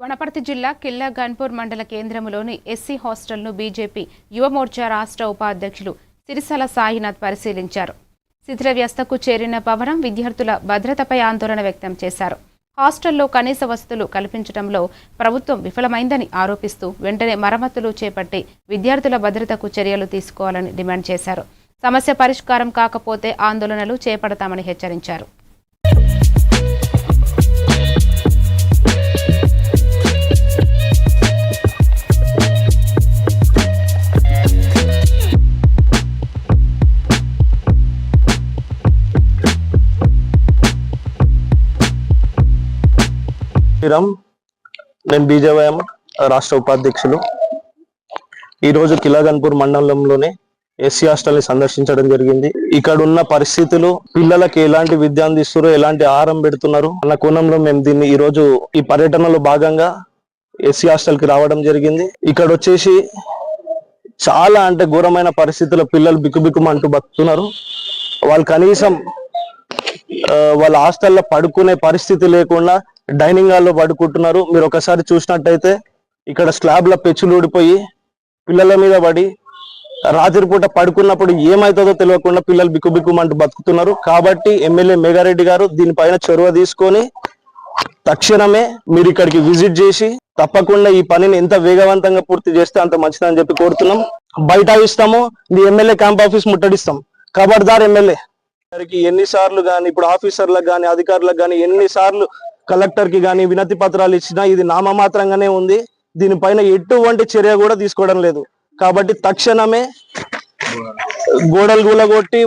వనపర్తి జిల్లా కిల్లా గన్పూర్ మండల కేంద్రంలోని ఎస్సీ హాస్టల్ను బీజేపీ యువమోర్చా రాష్ట్ర ఉపాధ్యక్షులు సిరిసల సాయినాథ్ పరిశీలించారు. శిథిలవ్యవస్థకు చేరిన భవనం విద్యార్థుల భద్రతపై ఆందోళన వ్యక్తం చేశారు. హాస్టల్లో కనీస వసతులు కల్పించడంలో ప్రభుత్వం విఫలమైందని ఆరోపిస్తూ వెంటనే మరమ్మతులు చేపట్టి విద్యార్థుల భద్రతకు చర్యలు తీసుకోవాలని డిమాండ్ చేశారు. సమస్య పరిష్కారం కాకపోతే ఆందోళనలు చేపడతామని హెచ్చరించారు. నేను బీజేవైఎం రాష్ట్ర ఉపాధ్యక్షులు. ఈరోజు కిల్లా గన్పూర్ మండలంలోని ఎస్సీ హాస్టల్ని సందర్శించడం జరిగింది. ఇక్కడ ఉన్న పరిస్థితులు, పిల్లలకి ఎలాంటి విద్య అందిస్తున్నారు, ఎలాంటి ఆహారం పెడుతున్నారు అన్న కోణంలో మేము దీన్ని ఈరోజు ఈ పర్యటనలో భాగంగా ఎస్సీ హాస్టల్కి రావడం జరిగింది. ఇక్కడ వచ్చేసి చాలా అంటే ఘోరమైన పరిస్థితుల్లో పిల్లలు బిక్కుబిక్కుమంటూ బతుకుతున్నారు. వాళ్ళు కనీసం వాళ్ళ హాస్టల్లో పడుకునే పరిస్థితి లేకుండా డైనింగ్ హాల్లో పడుకుంటున్నారు. మీరు ఒకసారి చూసినట్టయితే ఇక్కడ స్లాబ్ల పెచ్చులు ఊడిపోయి పిల్లల మీద పడి రాత్రిపూట పడుకున్నప్పుడు ఏమవుతుందో తెలియకుండా పిల్లలు బిక్కుబిక్కుమంటూ బతుకుతున్నారు. కాబట్టి ఎమ్మెల్యే మేఘారెడ్డి గారు దీనిపైన చొరవ తీసుకొని తక్షణమే మీరు ఇక్కడికి విజిట్ చేసి తప్పకుండా ఈ పనిని ఎంత వేగవంతంగా పూర్తి చేస్తే అంత మంచిదని చెప్పి కోరుతున్నాం. బైఠాయిస్తాము, మీ ఎమ్మెల్యే క్యాంప్ ఆఫీస్ ముట్టడిస్తాం. ఖబర్దార్ ఎమ్మెల్యే గారికి ఎన్నిసార్లు కానీ, ఇప్పుడు ఆఫీసర్లకు కానీ అధికారులకు కానీ ఎన్నిసార్లు కలెక్టర్ కి కానీ వినతి పత్రాలు ఇచ్చినా ఇది నామమాత్రంగానే ఉంది. దీనిపైన ఎటువంటి చర్య కూడా తీసుకోవడం లేదు. కాబట్టి తక్షణమే గోడలు కూలగొట్టి